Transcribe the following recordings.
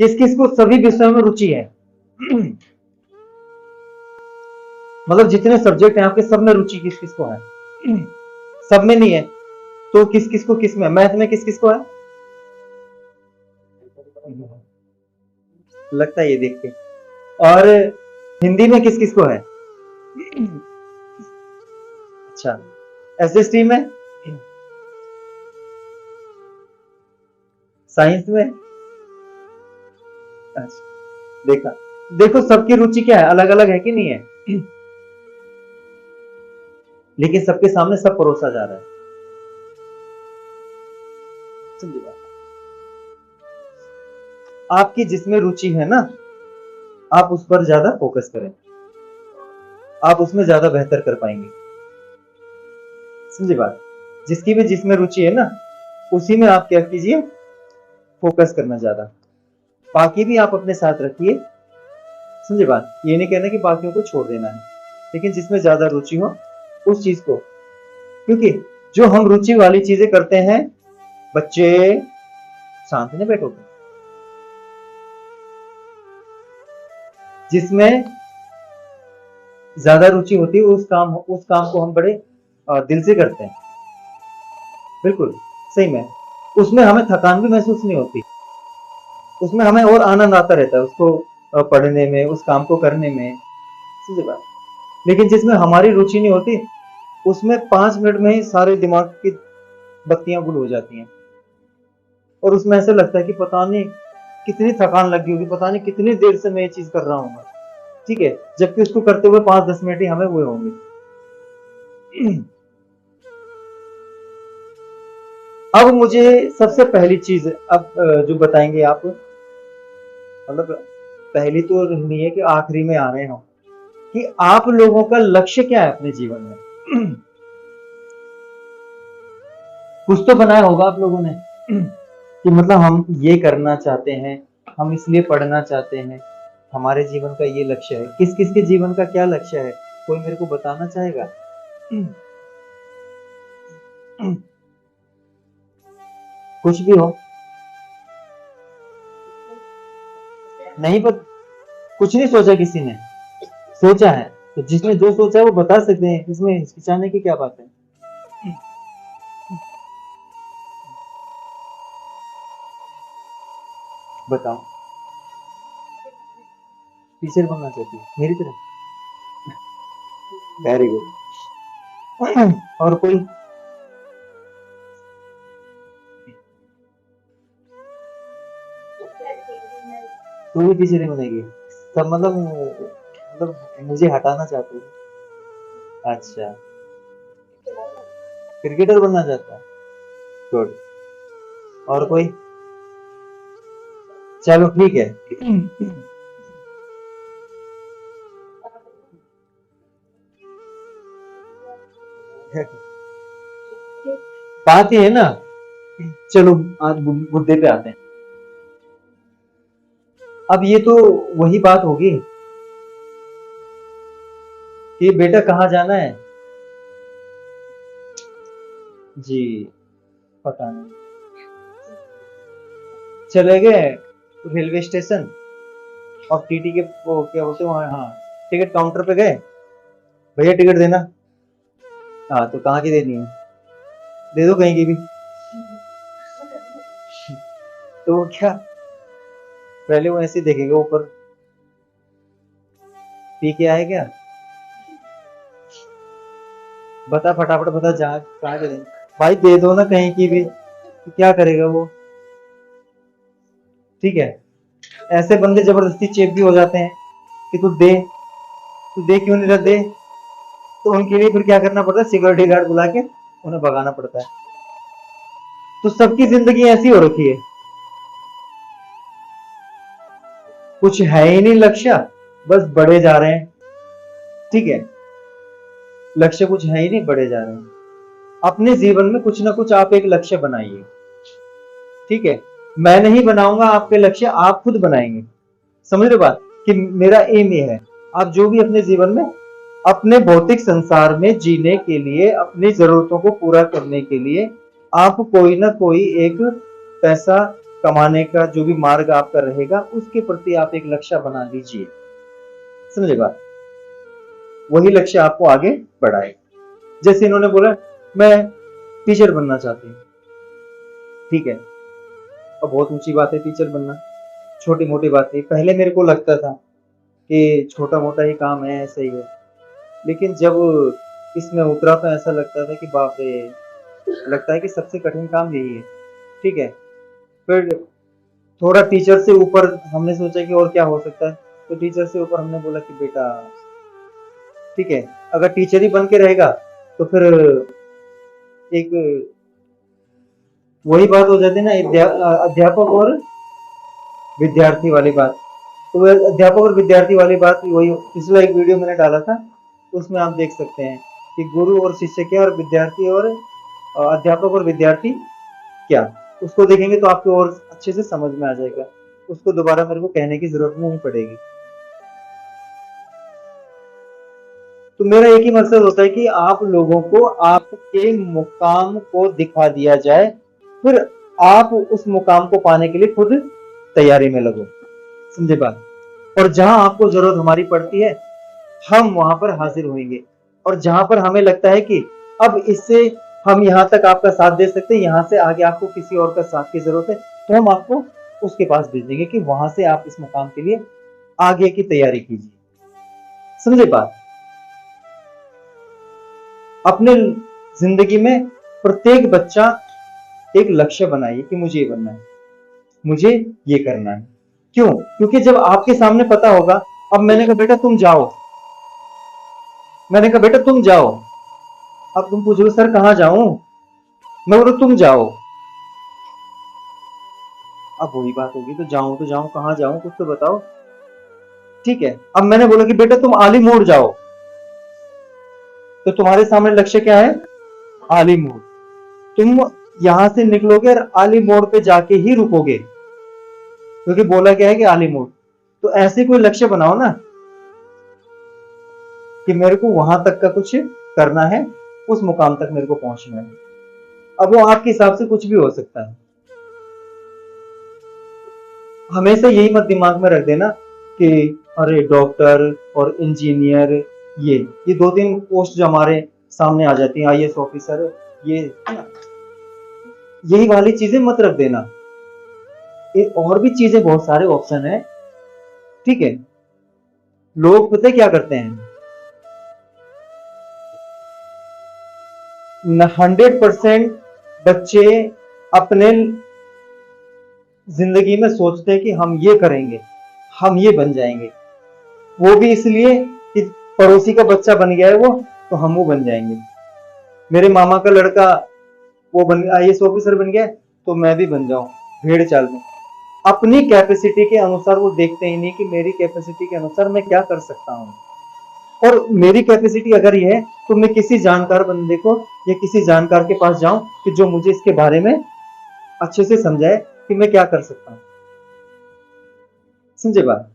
किस किस को सभी विषयों में रुचि है? मतलब जितने सब्जेक्ट हैं आपके, सब में रुचि किस किस को है? सब में नहीं है तो किस किस को किस में? मैथ में किस किस को है? लगता है ये देख के। और हिंदी में किस किस को है? अच्छा, एसएसटी में, साइंस में। अच्छा, देखा, देखो सबकी रुचि क्या है, अलग अलग है कि नहीं है? लेकिन सबके सामने सब परोसा जा रहा है। समझी बात? आपकी जिसमें रुचि है ना, आप उस पर ज्यादा फोकस करें, आप उसमें ज्यादा बेहतर कर पाएंगे। समझी बात? जिसकी भी जिसमें रुचि है ना, उसी में आप क्या कीजिए, फोकस करना ज्यादा। बाकी भी आप अपने साथ रखिए। समझे बात? ये नहीं कहना कि बाकियों को छोड़ देना है, लेकिन जिसमें ज्यादा रुचि हो उस चीज को, क्योंकि जो हम रुचि वाली चीजें करते हैं, बच्चे शांत नहीं बैठोगे। जिसमें ज्यादा रुचि होती है उस काम को हम बड़े दिल से करते हैं। बिल्कुल सही में, उसमें हमें थकान भी महसूस नहीं होती, उसमें हमें और आनंद आता रहता है उसको पढ़ने में, उस काम को करने में। समझे बात? लेकिन जिसमें हमारी रुचि नहीं होती, उसमें 5 मिनट में ही सारे दिमाग की बत्तियां गुल हो जाती हैं, और उसमें ऐसा लगता है कि पता नहीं कितनी थकान लगी होगी, पता नहीं कितनी देर से मैं ये चीज कर रहा हूँ। ठीक है, जबकि उसको करते हुए 5-10 मिनट ही हमें हुए होंगे। अब मुझे सबसे पहली चीज अब जो बताएंगे आप, मतलब पहली तो नहीं है कि आखिरी में आ रहे हो, कि आप लोगों का लक्ष्य क्या है अपने जीवन में। कुछ तो बनाया होगा आप लोगों ने कि मतलब हम ये करना चाहते हैं, हम इसलिए पढ़ना चाहते हैं, हमारे जीवन का ये लक्ष्य है। किस किस के जीवन का क्या लक्ष्य है, कोई मेरे को बताना चाहेगा? कुछ भी हो, नहीं पर कुछ नहीं सोचा किसी ने, सोचा है तो जिसने जो सोचा है वो बता सकते हैं, इसमें हिचकिचाने की क्या बात है? बताओ। टीचर बनना चाहती है मेरी तरह? Very good. और कोई? तू भी टीचर ही बनेगी? सब मतलब मुझे हटाना चाहते हो? अच्छा, क्रिकेटर बनना चाहता है? गुड। और कोई? चलो ठीक है। बात ये है ना, चलो आज मुद्दे पे आते हैं। अब ये तो वही बात होगी कि बेटा कहाँ जाना है? जी पता नहीं, चले गए रेलवे स्टेशन और टीटी के वो क्या बोलते हैं वहाँ, हाँ, टिकट काउंटर पे गए, भैया टिकट देना। हाँ तो कहाँ की देनी है? दे दो कहीं की भी। तो वो क्या, पहले वो ऐसे देखेगा ऊपर, पी के आए क्या, बता फटाफट बता, जहाँ कहाँ के देंगे भाई, दे दो ना कहीं की भी। तो क्या करेगा वो? ठीक है, ऐसे बंदे जबरदस्ती चेप भी हो जाते हैं कि तू दे क्यों नहीं रहा, दे। तो उनके लिए फिर क्या करना पड़ता है, सिक्योरिटी गार्ड बुला के उन्हें भगाना पड़ता है। तो सबकी जिंदगी ऐसी हो रखी है, कुछ है ही नहीं लक्ष्य, बस बढ़े जा रहे हैं। ठीक है, लक्ष्य कुछ है ही नहीं, बढ़े जा रहे हैं। अपने जीवन में कुछ ना कुछ आप एक लक्ष्य बनाइए। ठीक है, मैं नहीं बनाऊंगा आपके लक्ष्य, आप खुद बनाएंगे। समझ रहे बात? कि मेरा एम ये है, आप जो भी अपने जीवन में, अपने भौतिक संसार में जीने के लिए, अपनी जरूरतों को पूरा करने के लिए आप कोई ना कोई एक पैसा कमाने का जो भी मार्ग आपका रहेगा उसके प्रति आप एक लक्ष्य बना लीजिए। समझे बात? वही लक्ष्य आपको आगे बढ़ाएगा। जैसे इन्होंने बोला मैं टीचर बनना चाहती हूँ, ठीक है, अब बहुत ऊंची बात है टीचर बनना, छोटी मोटी बात है। पहले मेरे को लगता था कि छोटा मोटा ही काम है, ऐसा ही है, लेकिन जब इसमें उतरा तो ऐसा लगता था कि बाप रे, लगता है कि सबसे कठिन काम यही है। ठीक है, फिर थोड़ा टीचर से ऊपर हमने सोचा कि और क्या हो सकता है, तो टीचर से ऊपर हमने बोला कि बेटा ठीक है, अगर टीचर ही बन के रहेगा तो फिर एक वही बात हो जाती है ना, अध्यापक और विद्यार्थी वाली बात। तो वह अध्यापक और विद्यार्थी वाली बात वही, पिछला एक वीडियो मैंने डाला था, उसमें आप देख सकते हैं कि गुरु और शिष्य क्या, और विद्यार्थी और अध्यापक और विद्यार्थी क्या, उसको देखेंगे तो आपको और अच्छे से समझ में आ जाएगा। उसको दोबारा मेरे को कहने की जरूरत नहीं पड़ेगी। तो मेरा एक ही मकसद होता है कि आप लोगों को आपके मुकाम को दिखा दिया जाए, फिर आप उस मुकाम को पाने के लिए खुद तैयारी में लगो। समझे बात? और जहां आपको जरूरत हमारी पड़ती है हम वहां पर हाजिर होंगे, और जहां पर हमें लगता है कि अब इससे हम यहाँ तक आपका साथ दे सकते हैं, यहाँ से आगे आपको किसी और का साथ की जरूरत है, तो हम आपको उसके पास भेजेंगे कि वहां से आप इस मुकाम के लिए आगे की तैयारी कीजिए। समझे बात? अपने जिंदगी में प्रत्येक बच्चा एक लक्ष्य बनाइए कि मुझे ये बनना है, मुझे ये करना है। क्यों? क्योंकि जब आपके सामने पता होगा, अब मैंने कहा बेटा तुम जाओ, मैंने कहा बेटा तुम जाओ, अब तुम पूछोगे सर कहां जाऊं, मैं बोलूं तुम जाओ। अब वही बात होगी, तो जाऊं कहां जाऊं, कुछ तो बताओ। ठीक है, अब मैंने बोला कि बेटा तुम आली मोड़ जाओ, तो तुम्हारे सामने लक्ष्य क्या है? आली मोड़। तुम यहां से निकलोगे और आली मोड़ पे जाके ही रुकोगे, क्योंकि बोला क्या है कि आली मोड़। तो ऐसे कोई लक्ष्य बनाओ ना कि मेरे को वहां तक का कुछ करना है, उस मुकाम तक मेरे को पहुंचना है। अब वो आपके हिसाब से कुछ भी हो सकता है। हमेशा यही मत दिमाग में रख देना कि अरे डॉक्टर और इंजीनियर, ये दो तीन पोस्ट जो हमारे सामने आ जाती हैं, आईएएस ऑफिसर, ये यही वाली चीजें मत रख देना। ये और भी चीजें, बहुत सारे ऑप्शन है। ठीक है, लोग पता है क्या करते हैं, 100% बच्चे अपने जिंदगी में सोचते हैं कि हम ये करेंगे, हम ये बन जाएंगे, वो भी इसलिए कि पड़ोसी का बच्चा बन गया है वो, तो हम वो बन जाएंगे। मेरे मामा का लड़का वो बन आईएएस ऑफिसर बन गया, तो मैं भी बन जाऊं, भेड़ चाल में। अपनी कैपेसिटी के अनुसार वो देखते ही नहीं कि मेरी कैपेसिटी के अनुसार मैं क्या कर सकता हूँ, और मेरी कैपेसिटी अगर ये है तो मैं किसी जानकार बंदे को या किसी जानकार के पास जाऊं कि जो मुझे इसके बारे में अच्छे से समझाए कि मैं क्या कर सकता हूं। समझे बात?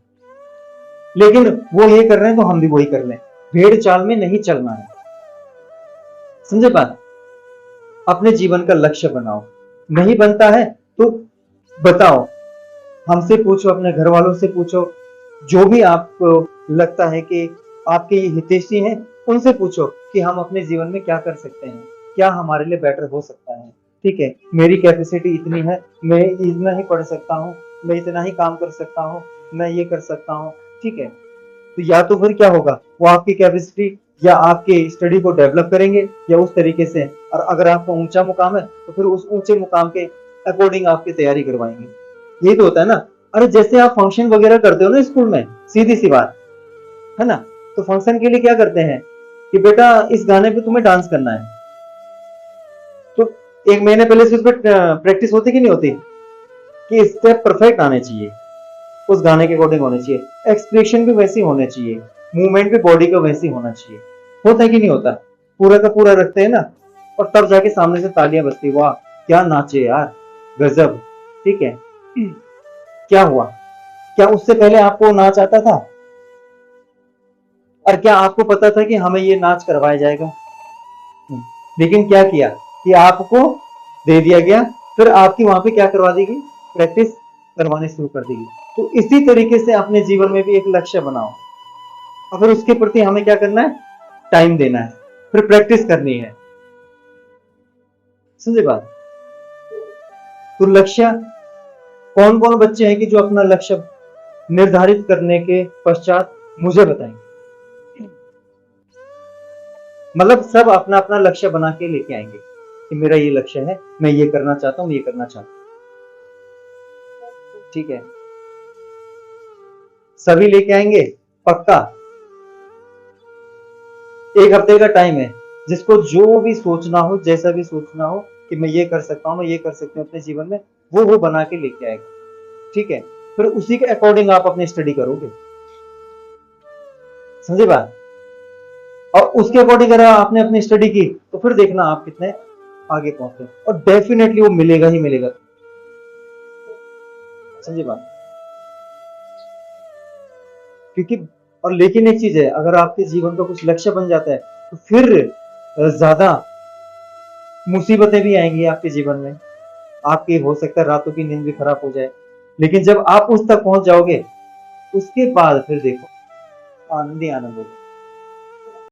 लेकिन वो ये कर रहे हैं तो हम भी वही कर लें, भेड़ चाल में नहीं चलना है। समझे बात? अपने जीवन का लक्ष्य बनाओ, नहीं बनता है तो बताओ, हमसे पूछो, अपने घर वालों से पूछो, जो भी आपको लगता है कि आपके ये हितैषी हैं उनसे पूछो कि हम अपने जीवन में क्या कर सकते हैं, क्या हमारे लिए बेटर हो सकता है। ठीक है, मेरी कैपेसिटी इतनी है, मैं इतना ही पढ़ सकता हूँ, मैं इतना ही काम कर सकता हूँ, मैं ये कर सकता हूँ। ठीक है, तो या तो फिर क्या होगा, वो आपकी कैपेसिटी या आपके स्टडी को डेवलप करेंगे या उस तरीके से, और अगर आपका ऊंचा मुकाम है तो फिर उस ऊंचे मुकाम के अकॉर्डिंग आपकी तैयारी करवाएंगे। यही तो होता है ना। अरे जैसे आप फंक्शन वगैरह करते हो ना स्कूल में, सीधी सी बात है ना, तो फंक्शन के लिए क्या करते हैं कि बेटा इस गाने पे तुम्हें डांस करना है, तो एक महीने पहले से उस पर प्रैक्टिस होती कि नहीं होती, कि स्टेप परफेक्ट आने चाहिए, उस गाने के अकॉर्डिंग होने चाहिए, एक्सप्रेशन भी वैसे होने चाहिए, मूवमेंट भी बॉडी का वैसे होना चाहिए। होता है कि नहीं होता? पूरा का पूरा रखते हैं ना, और तब जाके सामने से तालियां बजती, वाह क्या नाचे यार, गजब। ठीक है, क्या हुआ? क्या उससे पहले आपको नाच आता था? और क्या आपको पता था कि हमें ये नाच करवाया जाएगा? लेकिन क्या किया कि आपको दे दिया गया, फिर आपकी वहां पे क्या करवा दी गई, प्रैक्टिस करवानी शुरू कर देगी। तो इसी तरीके से अपने जीवन में भी एक लक्ष्य बनाओ, अगर उसके प्रति हमें क्या करना है, टाइम देना है, फिर प्रैक्टिस करनी है। समझे बात? तो लक्ष्य, कौन कौन बच्चे हैं कि जो अपना लक्ष्य निर्धारित करने के पश्चात मुझे बताएंगे? मतलब सब अपना अपना लक्ष्य बना के लेके आएंगे कि मेरा ये लक्ष्य है, मैं ये करना चाहता हूं, ये करना चाहता हूं। ठीक है, सभी लेके आएंगे पक्का। एक हफ्ते का टाइम है, जिसको जो भी सोचना हो, जैसा भी सोचना हो कि मैं ये कर सकता हूँ, मैं ये कर सकती हूँ अपने जीवन में, वो बना के लेके आएगा। ठीक है, फिर उसी के अकॉर्डिंग आप अपनी स्टडी करोगे। समझे बात? और उसके अकॉर्डिंग अगर आपने अपनी स्टडी की तो फिर देखना आप कितने आगे पहुंचते हैं, और डेफिनेटली वो मिलेगा ही मिलेगा। समझे बात? क्योंकि, और लेकिन एक चीज है, अगर आपके जीवन का कुछ लक्ष्य बन जाता है तो फिर ज्यादा मुसीबतें भी आएंगी आपके जीवन में, आपकी हो सकता है रातों की नींद भी खराब हो जाए, लेकिन जब आप उस तक पहुंच जाओगे उसके बाद फिर देखो आनंद ही आनंद होगा।